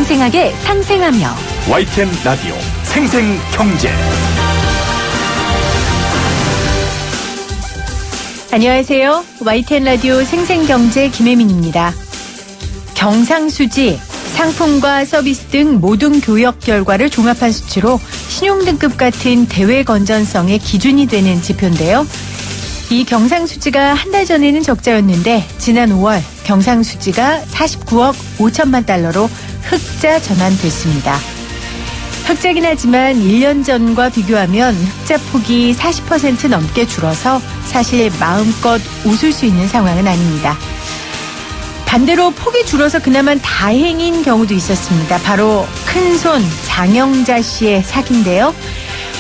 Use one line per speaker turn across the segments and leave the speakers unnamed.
생생하게 상생하며
YTN 라디오 생생경제.
안녕하세요. YTN 라디오 생생경제 김혜민입니다. 경상수지, 상품과 서비스 등 모든 교역 결과를 종합한 수치로 신용등급 같은 대외 건전성의 기준이 되는 지표인데요. 이 경상수지가 한 달 전에는 적자였는데 지난 5월 경상수지가 49억 5천만 달러로 흑자 전환됐습니다. 흑자긴 하지만 1년 전과 비교하면 흑자 폭이 40% 넘게 줄어서 사실 마음껏 웃을 수 있는 상황은 아닙니다. 반대로 폭이 줄어서 그나마 다행인 경우도 있었습니다. 바로 큰손 장영자 씨의 사기인데요.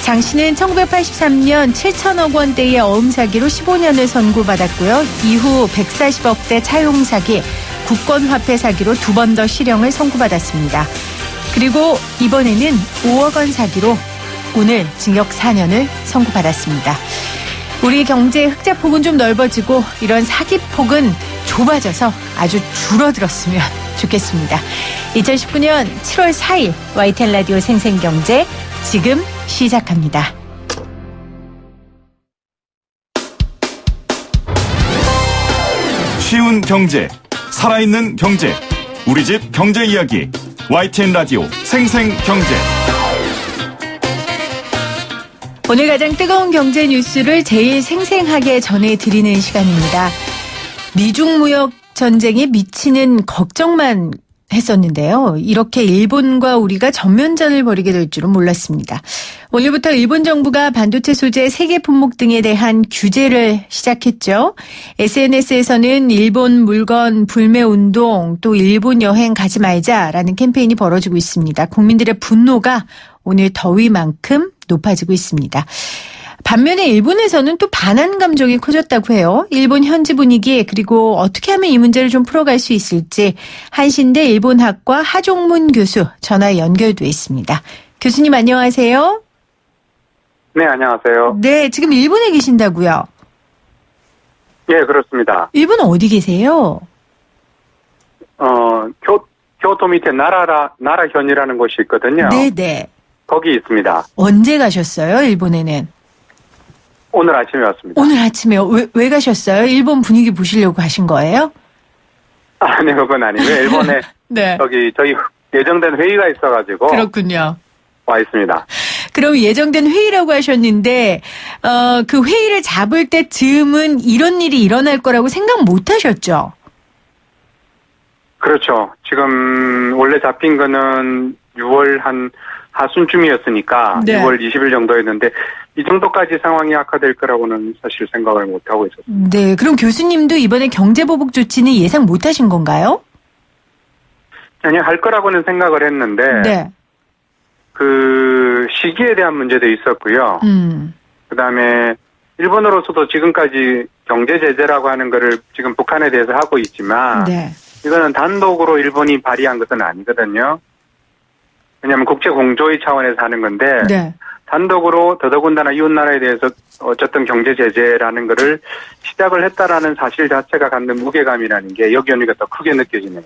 장 씨는 1983년 7천억 원대의 어음 사기로 15년을 선고받았고요. 이후 140억대 차용 사기, 국권화폐 사기로 2번 더 실형을 선고받았습니다. 그리고 이번에는 5억 원 사기로 오늘 징역 4년을 선고받았습니다. 우리 경제의 흑자폭은 좀 넓어지고 이런 사기폭은 좁아져서 아주 줄어들었으면 좋겠습니다. 2019년 7월 4일 YTN 라디오 생생경제 지금 시작합니다.
쉬운 경제, 살아있는 경제, 우리 집 경제 이야기 YTN 라디오 생생경제.
오늘 가장 뜨거운 경제 뉴스를 제일 생생하게 전해드리는 시간입니다. 미중 무역 전쟁에 미치는 걱정만 했었는데요. 이렇게 일본과 우리가 전면전을 벌이게 될 줄은 몰랐습니다. 오늘부터 일본 정부가 반도체 소재 세계 품목 등에 대한 규제를 시작했죠. SNS에서는 일본 물건 불매 운동, 또 일본 여행 가지 말자라는 캠페인이 벌어지고 있습니다. 국민들의 분노가 오늘 더위만큼 높아지고 있습니다. 반면에 일본에서는 또 반한 감정이 커졌다고 해요. 일본 현지 분위기, 그리고 어떻게 하면 이 문제를 좀 풀어갈 수 있을지 한신대 일본학과 하종문 교수 전화 연결돼 있습니다. 교수님 안녕하세요.
네, 안녕하세요.
네, 지금 일본에 계신다고요?
예, 그렇습니다.
일본 어디 계세요?
교토 밑에 나라현이라는 곳이 있거든요.
네네.
거기 있습니다.
언제 가셨어요, 일본에는?
오늘 아침에 왔습니다.
오늘 아침에요. 왜 가셨어요? 일본 분위기 보시려고 가신 거예요?
네, 그건 아니고요. 일본에
네.
저희 예정된 회의가 있어가지고
그렇군요.
와 있습니다.
그럼 예정된 회의라고 하셨는데 그 회의를 잡을 때쯤은 이런 일이 일어날 거라고 생각 못 하셨죠?
그렇죠. 지금 원래 잡힌 거는 6월 한 하순쯤이었으니까
네.
6월 20일 정도였는데 이 정도까지 상황이 악화될 거라고는 사실 생각을 못 하고 있었습니다.
네. 그럼 교수님도 이번에 경제보복 조치는 예상 못 하신 건가요?
아니, 할 거라고는 생각을 했는데
네.
그 시기에 대한 문제도 있었고요. 그다음에 일본으로서도 지금까지 경제 제재라고 하는 거를 지금 북한에 대해서 하고 있지만
네.
이거는 단독으로 일본이 발의한 것은 아니거든요. 왜냐하면 국제 공조의 차원에서 하는 건데
네.
단독으로 더더군다나 이웃나라에 대해서 어쨌든 경제 제재라는 거를 시작을 했다라는 사실 자체가 갖는 무게감이라는 게 여기 오니까 더 크게 느껴지네요.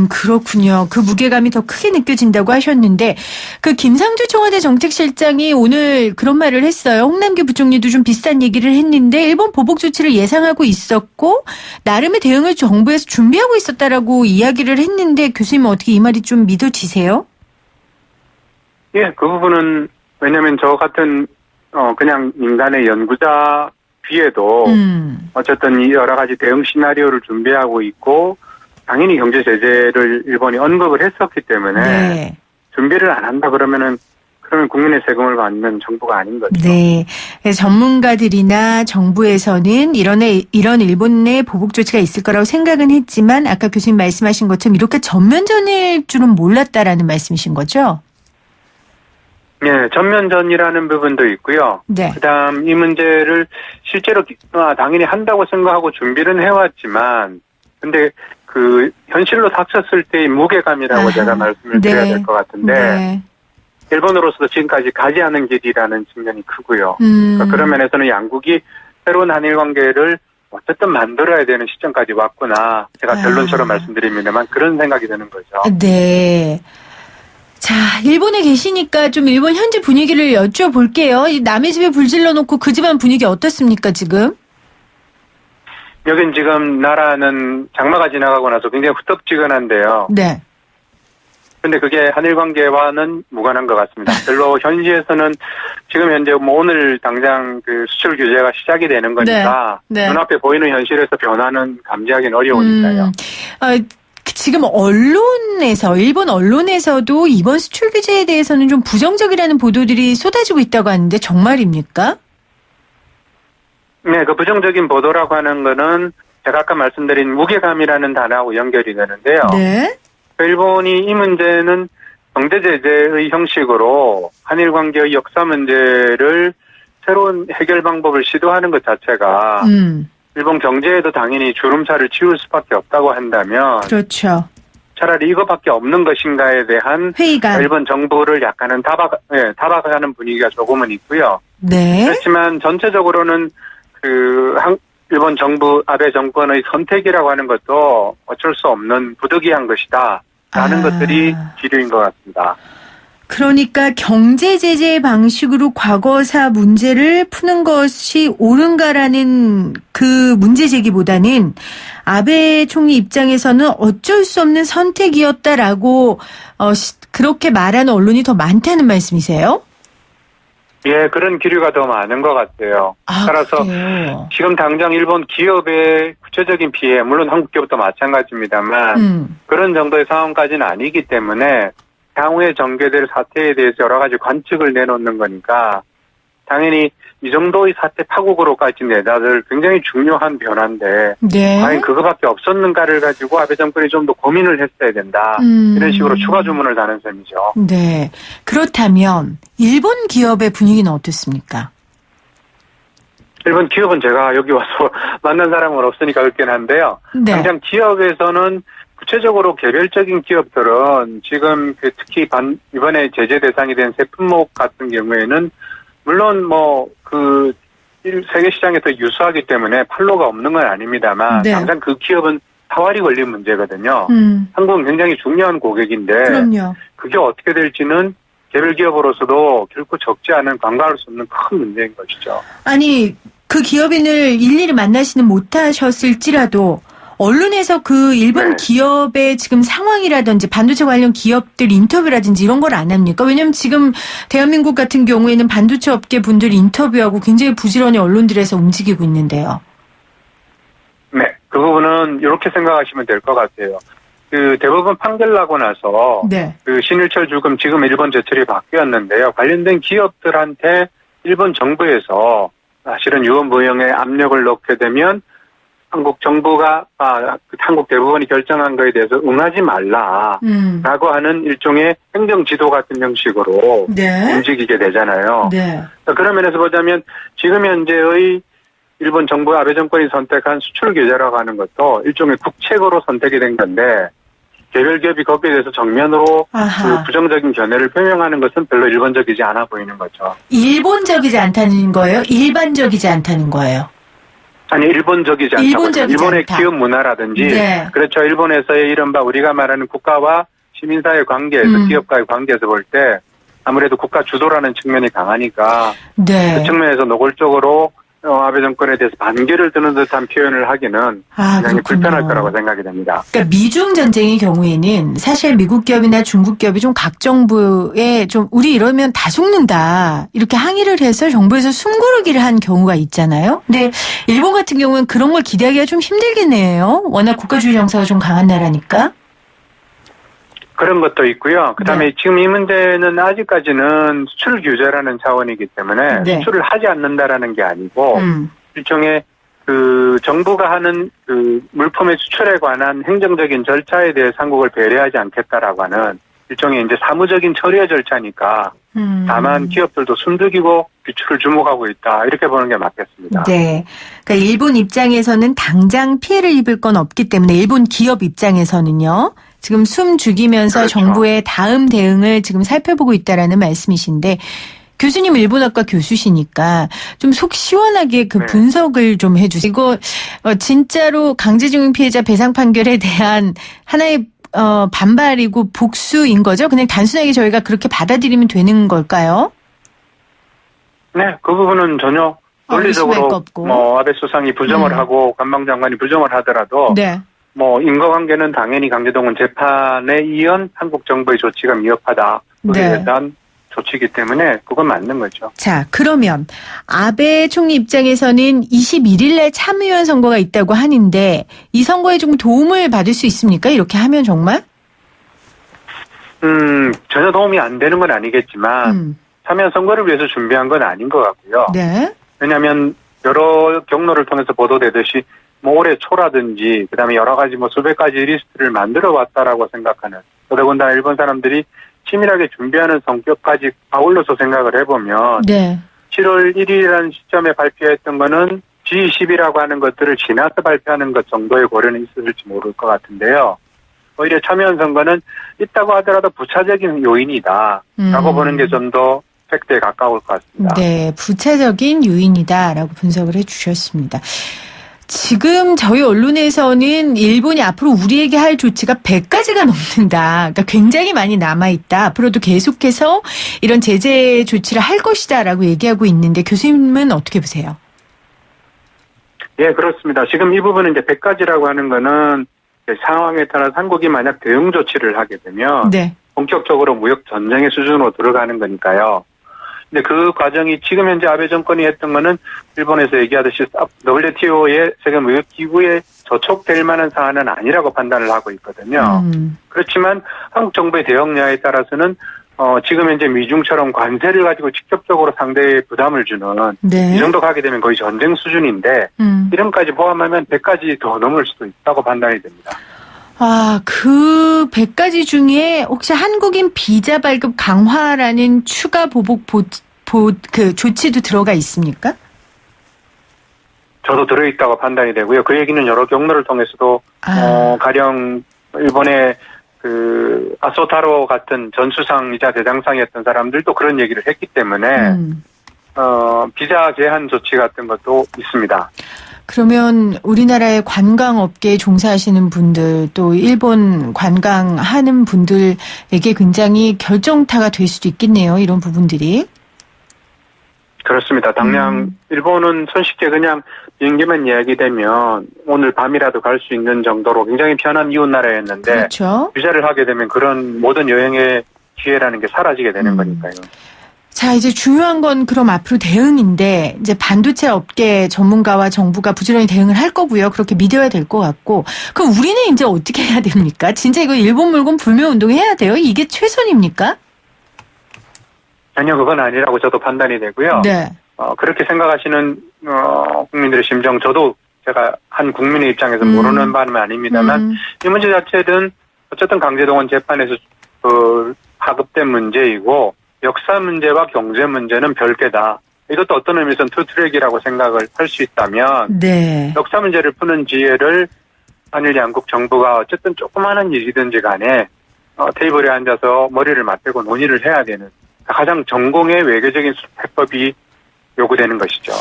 그렇군요. 그 무게감이 더 크게 느껴진다고 하셨는데 그 김상주 청와대 정책실장이 오늘 그런 말을 했어요. 홍남기 부총리도 좀 비슷한 얘기를 했는데 일본 보복 조치를 예상하고 있었고 나름의 대응을 정부에서 준비하고 있었다라고 이야기를 했는데 교수님 어떻게 이 말이 좀 믿어지세요?
예, 그 부분은 왜냐하면 저 같은 그냥 인간의 연구자 뒤에도 어쨌든 이 여러 가지 대응 시나리오를 준비하고 있고 당연히 경제 제재를 일본이 언급을 했었기 때문에
네.
준비를 안 한다 그러면 국민의 세금을 받는 정부가 아닌 거죠.
네. 전문가들이나 정부에서는 이런 일본 내 보복 조치가 있을 거라고 생각은 했지만 아까 교수님 말씀하신 것처럼 이렇게 전면전일 줄은 몰랐다라는 말씀이신 거죠?
네, 전면전이라는 부분도 있고요.
네.
그다음 이 문제를 실제로 당연히 한다고 생각하고 준비는 해왔지만, 근데 그 현실로 닥쳤을 때의 무게감이라고 제가 말씀을 드려야 될 것 같은데,
네.
일본으로서도 지금까지 가지 않은 길이라는 측면이 크고요. 그러니까 그런 면에서는 양국이 새로운 한일 관계를 어쨌든 만들어야 되는 시점까지 왔구나. 제가 결론처럼 말씀드립니다만 그런 생각이 드는 거죠.
네. 자, 일본에 계시니까 좀 일본 현지 분위기를 여쭤볼게요. 이 남의 집에 불 질러놓고 그 집안 분위기 어떻습니까, 지금?
여긴 지금 나라는 장마가 지나가고 나서 굉장히 후텁지근한데요.
네.
근데 그게 한일 관계와는 무관한 것 같습니다. 별로 현지에서는 지금 현재 뭐 오늘 당장 그 수출 규제가 시작이 되는 거니까
네.
눈앞에 보이는 현실에서 변화는 감지하기는 어려우니까요.
지금 언론에서, 일본 언론에서도 이번 수출 규제에 대해서는 좀 부정적이라는 보도들이 쏟아지고 있다고 하는데 정말입니까?
네, 그 부정적인 보도라고 하는 거는 제가 아까 말씀드린 무게감이라는 단어하고 연결이 되는데요.
네.
일본이 이 문제는 경제 제재의 형식으로 한일 관계의 역사 문제를 새로운 해결 방법을 시도하는 것 자체가 일본 경제에도 당연히 주름살을 치울 수밖에 없다고 한다면
그렇죠.
차라리 이것밖에 없는 것인가에 대한
회의가
일본 정부를 약간은 타박하는 분위기가 조금은 있고요.
네.
그렇지만 전체적으로는 일본 정부 아베 정권의 선택이라고 하는 것도 어쩔 수 없는 부득이한 것이다 라는 것들이 기류인 것 같습니다.
그러니까 경제 제재 방식으로 과거사 문제를 푸는 것이 옳은가라는 그 문제 제기보다는 아베 총리 입장에서는 어쩔 수 없는 선택이었다라고 그렇게 말하는 언론이 더 많다는 말씀이세요?
예, 그런 기류가 더 많은 것 같아요. 따라서
그래요?
지금 당장 일본 기업의 구체적인 피해, 물론 한국 기업도 마찬가지입니다만 그런 정도의 상황까지는 아니기 때문에 향후에 전개될 사태에 대해서 여러 가지 관측을 내놓는 거니까 당연히 이 정도의 사태 파국으로까지 내다들 굉장히 중요한 변화인데
네.
과연 그거밖에 없었는가를 가지고 아베 정권이 좀 더 고민을 했어야 된다. 이런 식으로 추가 주문을 다는 셈이죠.
네. 그렇다면 일본 기업의 분위기는 어떻습니까?
일본 기업은 제가 여기 와서 만난 사람은 없으니까 그렇긴 한데요.
네.
당장 기업에서는 구체적으로 개별적인 기업들은 지금 특히 이번에 제재 대상이 된 제품목 같은 경우에는 물론 세계 시장에 더 유수하기 때문에 판로가 없는 건 아닙니다만
네.
당장 그 기업은 사활이 걸린 문제거든요. 한국은 굉장히 중요한 고객인데
그럼요.
그게 어떻게 될지는 개별 기업으로서도 결코 적지 않은 관가할 수 없는 큰 문제인 것이죠.
아니 그 기업인을 일일이 만나시는 못하셨을지라도 언론에서 그 일본 기업의 지금 상황이라든지 반도체 관련 기업들 인터뷰라든지 이런 걸 안 합니까? 왜냐하면 지금 대한민국 같은 경우에는 반도체 업계 분들 인터뷰하고 굉장히 부지런히 언론들에서 움직이고 있는데요.
네, 그 부분은 이렇게 생각하시면 될 것 같아요. 그 대법원 판결 나고 나서
네.
그 신일철 주금 지금 일본 제철이 바뀌었는데요. 관련된 기업들한테 일본 정부에서 사실은 유언부영에 압력을 넣게 되면 한국 정부가 한국 대법원이 결정한 거에 대해서 응하지 말라라고 하는 일종의 행정 지도 같은 형식으로
네.
움직이게 되잖아요.
네.
그런 면에서 보자면 지금 현재의 일본 정부 아베 정권이 선택한 수출 규제라고 하는 것도 일종의 국책으로 선택이 된 건데 개별 기업이 거기에 대해서 정면으로 그 부정적인 견해를 표명하는 것은 별로 일본적이지 않아 보이는 거죠.
일본적이지 않다는 거예요? 일반적이지 않다는 거예요?
아니 일본적이지 않다고. 일본의
않다.
기업 문화라든지
네.
그렇죠. 일본에서의 이른바 우리가 말하는 국가와 시민사회 관계에서 기업과의 관계에서 볼 때 아무래도 국가 주도라는 측면이 강하니까
네.
그 측면에서 노골적으로 아베 정권에 대해서 반기를 드는 듯한 표현을 하기는 굉장히 불편할 거라고 생각이 됩니다.
그러니까 미중 전쟁의 경우에는 사실 미국 기업이나 중국 기업이 좀 각 정부에 좀 우리 이러면 다 속는다 이렇게 항의를 해서 정부에서 숨고르기를 한 경우가 있잖아요. 근데 일본 같은 경우는 그런 걸 기대하기가 좀 힘들겠네요. 워낙 국가주의 정서가 좀 강한 나라니까.
그런 것도 있고요. 그다음에 지금 이 문제는 아직까지는 수출 규제라는 차원이기 때문에 수출을 하지 않는다라는 게 아니고 일종의 그 정부가 하는 그 물품의 수출에 관한 행정적인 절차에 대해 한국을 배려하지 않겠다라고 하는 일종의 이제 사무적인 처리의 절차니까 다만 기업들도 숨죽이고 비추를 주목하고 있다 이렇게 보는 게 맞겠습니다.
네, 그러니까 일본 입장에서는 당장 피해를 입을 건 없기 때문에 일본 기업 입장에서는요. 지금 숨 죽이면서
그렇죠.
정부의 다음 대응을 지금 살펴보고 있다라는 말씀이신데 교수님 일본어과 교수시니까 좀 속 시원하게 그 분석을 좀 해주세요. 이거 진짜로 강제징용 피해자 배상 판결에 대한 하나의 반발이고 복수인 거죠? 그냥 단순하게 저희가 그렇게 받아들이면 되는 걸까요?
네, 그 부분은 전혀 논리적으로 아베 수상이 부정을 하고 관방장관이 부정을 하더라도
네.
인과관계는 당연히 강제동원 재판에 이은 한국 정부의 조치가 미흡하다. 그에 대한 조치이기 때문에 그건 맞는 거죠.
자, 그러면 아베 총리 입장에서는 21일 날 참의원 선거가 있다고 하는데 이 선거에 좀 도움을 받을 수 있습니까? 이렇게 하면 정말?
전혀 도움이 안 되는 건 아니겠지만 참여원 선거를 위해서 준비한 건 아닌 것 같고요.
네.
왜냐하면 여러 경로를 통해서 보도되듯이 올해 초라든지 그다음에 여러 가지 수백 가지 리스트를 만들어 왔다라고 생각하는, 더더군다나 일본 사람들이 치밀하게 준비하는 성격까지 아울러서 생각을 해보면
네.
7월 1일이라는 시점에 발표했던 거는 G20이라고 하는 것들을 지나서 발표하는 것 정도의 고려는 있었을지 모를 것 같은데요. 오히려 참여원 선거는 있다고 하더라도 부차적인 요인이다라고 보는 게 좀 더 팩트에 가까울 것 같습니다.
네, 부차적인 요인이다라고 분석을 해주셨습니다. 지금 저희 언론에서는 일본이 앞으로 우리에게 할 조치가 100가지가 넘는다. 그러니까 굉장히 많이 남아있다. 앞으로도 계속해서 이런 제재 조치를 할 것이다라고 얘기하고 있는데 교수님은 어떻게 보세요?
예, 그렇습니다. 지금 이 부분은 이제 100가지라고 하는 거는 상황에 따라서 한국이 만약 대응 조치를 하게 되면
네.
본격적으로 무역 전쟁의 수준으로 들어가는 거니까요. 근데 그 과정이 지금 현재 아베 정권이 했던 거는 일본에서 얘기하듯이 WTO의 세계 무역 기구에 저촉될 만한 사안은 아니라고 판단을 하고 있거든요. 그렇지만 한국 정부의 대응량에 따라서는 지금 현재 미중처럼 관세를 가지고 직접적으로 상대에 부담을 주는
네.
이 정도 가게 되면 거의 전쟁 수준인데 이런까지 포함하면 100가지 더 넘을 수도 있다고 판단이 됩니다.
아, 그 100가지 중에 혹시 한국인 비자 발급 강화라는 추가 보복 그 조치도 들어가 있습니까?
저도 들어있다고 판단이 되고요. 그 얘기는 여러 경로를 통해서도 가령 일본의 그 아소타로 같은 전수상이자 대장상이었던 사람들도 그런 얘기를 했기 때문에 비자 제한 조치 같은 것도 있습니다.
그러면 우리나라의 관광업계에 종사하시는 분들 또 일본 관광하는 분들에게 굉장히 결정타가 될 수도 있겠네요. 이런 부분들이.
그렇습니다. 당장 일본은 손쉽게 그냥 비행기만 이야기되면 오늘 밤이라도 갈 수 있는 정도로 굉장히 편한 이웃 나라였는데
그렇죠.
비자를 하게 되면 그런 모든 여행의 기회라는 게 사라지게 되는 거니까요.
자, 이제 중요한 건 그럼 앞으로 대응인데 이제 반도체 업계 전문가와 정부가 부지런히 대응을 할 거고요. 그렇게 믿어야 될 것 같고. 그럼 우리는 이제 어떻게 해야 됩니까? 진짜 이거 일본 물건 불매 운동 해야 돼요? 이게 최선입니까?
전혀 그건 아니라고 저도 판단이 되고요.
네.
그렇게 생각하시는 국민들의 심정, 저도 제가 한 국민의 입장에서 모르는 바는 아닙니다만 이 문제 자체는 어쨌든 강제동원 재판에서 하급된 문제이고 역사 문제와 경제 문제는 별개다. 이것도 어떤 의미에서는 투트랙이라고 생각을 할 수 있다면
네.
역사 문제를 푸는 지혜를 한일 양국 정부가 어쨌든 조그마한 일이든지 간에 테이블에 앉아서 머리를 맞대고 논의를 해야 되는 가장 전공의 외교적인 해법이 요구되는 것이죠.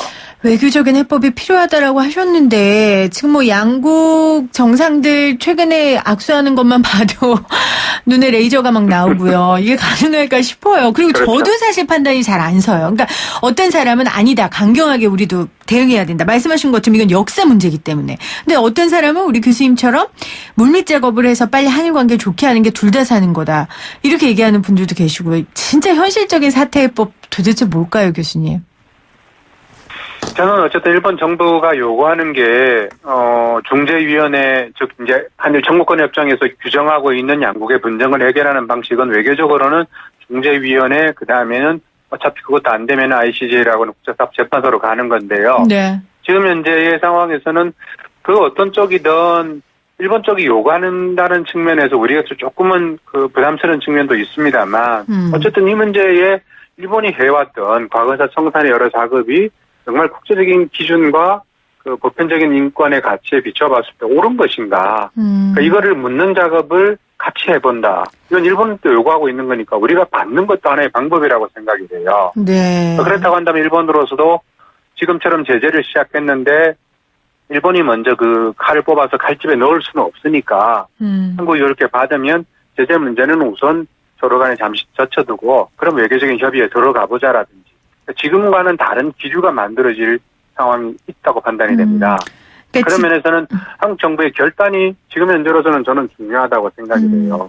외교적인 해법이 필요하다라고 하셨는데 지금 양국 정상들 최근에 악수하는 것만 봐도 눈에 레이저가 막 나오고요. 이게 가능할까 싶어요. 그리고 그렇죠. 저도 사실 판단이 잘 안 서요. 그러니까 어떤 사람은 아니다. 강경하게 우리도 대응해야 된다. 말씀하신 것처럼 이건 역사 문제이기 때문에. 근데 어떤 사람은 우리 교수님처럼 물밑 작업을 해서 빨리 한일 관계를 좋게 하는 게 둘 다 사는 거다. 이렇게 얘기하는 분들도 계시고요. 진짜 현실적인 사퇴 해법 도대체 뭘까요, 교수님?
저는 어쨌든 일본 정부가 요구하는 게 중재위원회 즉 이제 한일 청구권협정에서 규정하고 있는 양국의 분쟁을 해결하는 방식은 외교적으로는 중재위원회 그 다음에는 어차피 그것도 안 되면 ICJ라고 하는 국제사법재판소로 가는 건데요.
네.
지금 현재의 상황에서는 그 어떤 쪽이든 일본 쪽이 요구한다는 측면에서 우리가 조금은 그 부담스러운 측면도 있습니다만 어쨌든 이 문제에 일본이 해왔던 과거사 청산의 여러 작업이 정말 국제적인 기준과 그 보편적인 인권의 가치에 비춰봤을 때 옳은 것인가. 그러니까 이거를 묻는 작업을 같이 해본다. 이건 일본도 요구하고 있는 거니까 우리가 받는 것도 하나의 방법이라고 생각이 돼요.
네.
그렇다고 한다면 일본으로서도 지금처럼 제재를 시작했는데 일본이 먼저 그 칼을 뽑아서 칼집에 넣을 수는 없으니까 한국이 이렇게 받으면 제재 문제는 우선 서로 간에 잠시 젖혀두고 그럼 외교적인 협의에 들어가 보자라든지 지금과는 다른 기류가 만들어질 상황이 있다고 판단이 됩니다. 그런 면에서는 한국 정부의 결단이 지금 현재로서는 저는 중요하다고 생각이 돼요.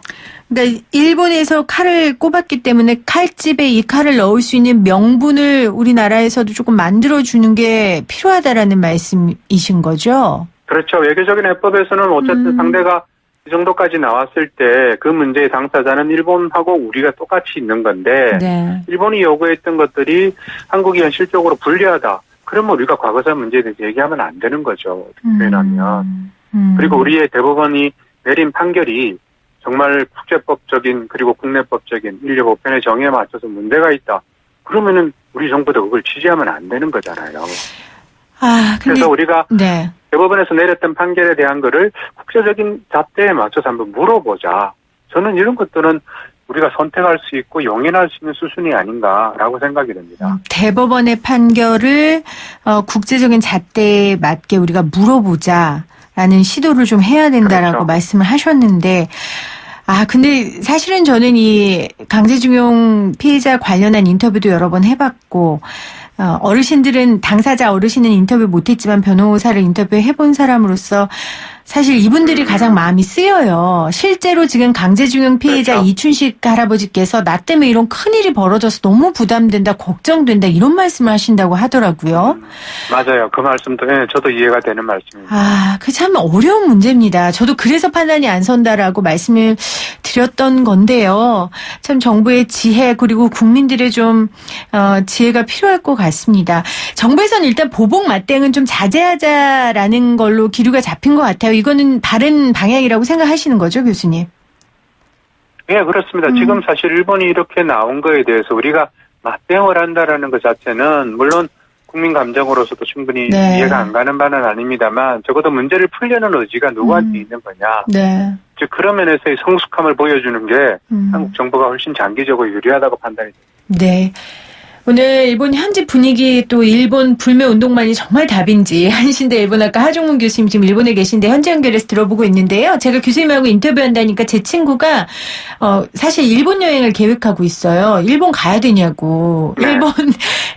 그러니까 일본에서 칼을 꼽았기 때문에 칼집에 이 칼을 넣을 수 있는 명분을 우리나라에서도 조금 만들어주는 게 필요하다라는 말씀이신 거죠?
그렇죠. 외교적인 해법에서는 어쨌든 상대가 이 정도까지 나왔을 때 그 문제의 당사자는 일본하고 우리가 똑같이 있는 건데
네.
일본이 요구했던 것들이 한국이 현실적으로 불리하다. 그러면 우리가 과거사 문제에 대해서 얘기하면 안 되는 거죠. 표현하면. 그리고 우리의 대법원이 내린 판결이 정말 국제법적인 그리고 국내법적인 인류 보편의 정의에 맞춰서 문제가 있다. 그러면은 우리 정부도 그걸 지지하면 안 되는 거잖아요.
근데,
그래서 우리가
네.
대법원에서 내렸던 판결에 대한 거를 국제적인 잣대에 맞춰서 한번 물어보자. 저는 이런 것들은 우리가 선택할 수 있고 용인할 수 있는 수준이 아닌가라고 생각이 됩니다.
대법원의 판결을 국제적인 잣대에 맞게 우리가 물어보자라는 시도를 좀 해야 된다라고
그렇죠.
말씀을 하셨는데 근데 사실은 저는 이 강제징용 피해자 관련한 인터뷰도 여러 번 해봤고 어르신들은 당사자 어르신은 인터뷰 못했지만 변호사를 인터뷰해본 사람으로서 사실 이분들이 가장 마음이 쓰여요. 실제로 지금 강제징용 피해자
그렇죠.
이춘식 할아버지께서 나 때문에 이런 큰일이 벌어져서 너무 부담된다, 걱정된다 이런 말씀을 하신다고 하더라고요.
맞아요. 그 말씀도 저도 이해가 되는 말씀입니다.
그 참 어려운 문제입니다. 저도 그래서 판단이 안 선다라고 말씀을 드렸던 건데요. 참 정부의 지혜 그리고 국민들의 좀 지혜가 필요할 것 같습니다. 정부에서는 일단 보복 맞대응은 좀 자제하자라는 걸로 기류가 잡힌 것 같아요. 이거는 다른 방향이라고 생각하시는 거죠, 교수님?
예, 그렇습니다. 지금 사실 일본이 이렇게 나온 거에 대해서 우리가 맞대응을 한다라는 것 자체는 물론 국민 감정으로서도 충분히
네.
이해가 안 가는 바는 아닙니다만 적어도 문제를 풀려는 의지가 누구한테 있는 거냐.
네.
즉 그런 면에서의 성숙함을 보여주는 게 한국 정부가 훨씬 장기적으로 유리하다고 판단이 됩니다.
네. 오늘 일본 현지 분위기 또 일본 불매 운동만이 정말 답인지 한신대 일본학과 하종문 교수님 지금 일본에 계신데 현지 연결해서 들어보고 있는데요. 제가 교수님하고 인터뷰한다니까 제 친구가 사실 일본 여행을 계획하고 있어요. 일본 가야 되냐고.
네.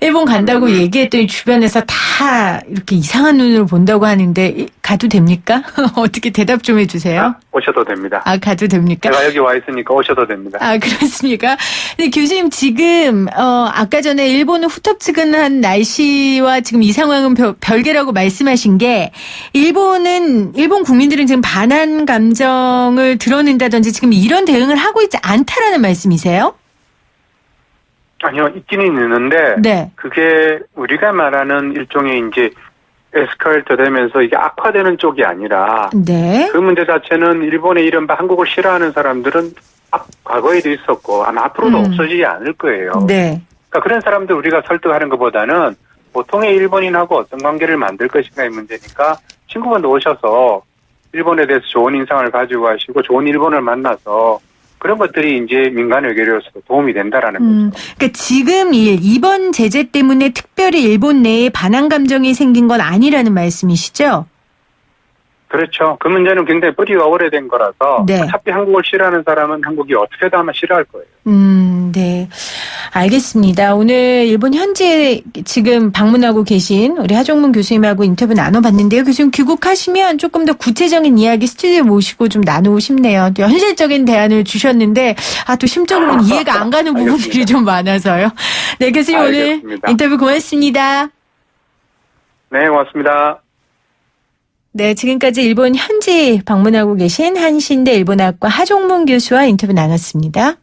일본 간다고 얘기했더니 주변에서 다 이렇게 이상한 눈으로 본다고 하는데 가도 됩니까? 어떻게 대답 좀 해주세요.
오셔도 됩니다.
가도 됩니까?
제가 여기 와 있으니까 오셔도 됩니다.
그렇습니까? 근데 교수님 지금 아까 전에 일본은 후텁지근한 날씨와 지금 이 상황은 별개라고 말씀하신 게 일본 국민들은 지금 반한 감정을 드러낸다든지 지금 이런 대응을 하고 있지 않다라는 말씀이세요?
아니요, 있기는 있는데
네.
그게 우리가 말하는 일종의 이제 에스컬레이터 되면서 이게 악화되는 쪽이 아니라
네.
그 문제 자체는 일본의 이른바 한국을 싫어하는 사람들은 과거에도 있었고 아마 앞으로도 없어지지 않을 거예요.
네.
그러니까 그런 사람들 우리가 설득하는 것보다는 보통의 일본인하고 어떤 관계를 만들 것인가의 문제니까 친구분도 오셔서 일본에 대해서 좋은 인상을 가지고 가시고 좋은 일본을 만나서 그런 것들이 이제 민간 외교로서도 도움이 된다라는 거죠.
그러니까 지금 이번 제재 때문에 특별히 일본 내에 반한 감정이 생긴 건 아니라는 말씀이시죠?
그렇죠. 그 문제는 굉장히 뿌리가 오래된 거라서
네.
어차피 한국을 싫어하는 사람은 한국이 어떻게든 아마 싫어할 거예요.
네. 알겠습니다. 오늘 일본 현지에 지금 방문하고 계신 우리 하종문 교수님하고 인터뷰 나눠봤는데요. 교수님 귀국하시면 조금 더 구체적인 이야기 스튜디오에 모시고 좀 나누고 싶네요. 또 현실적인 대안을 주셨는데 또 심적으로는 이해가 안 가는 부분들이 좀 많아서요. 네, 교수님
알겠습니다.
오늘 인터뷰 고맙습니다.
네, 고맙습니다.
네, 지금까지 일본 현지 방문하고 계신 한신대 일본학과 하종문 교수와 인터뷰 나눴습니다.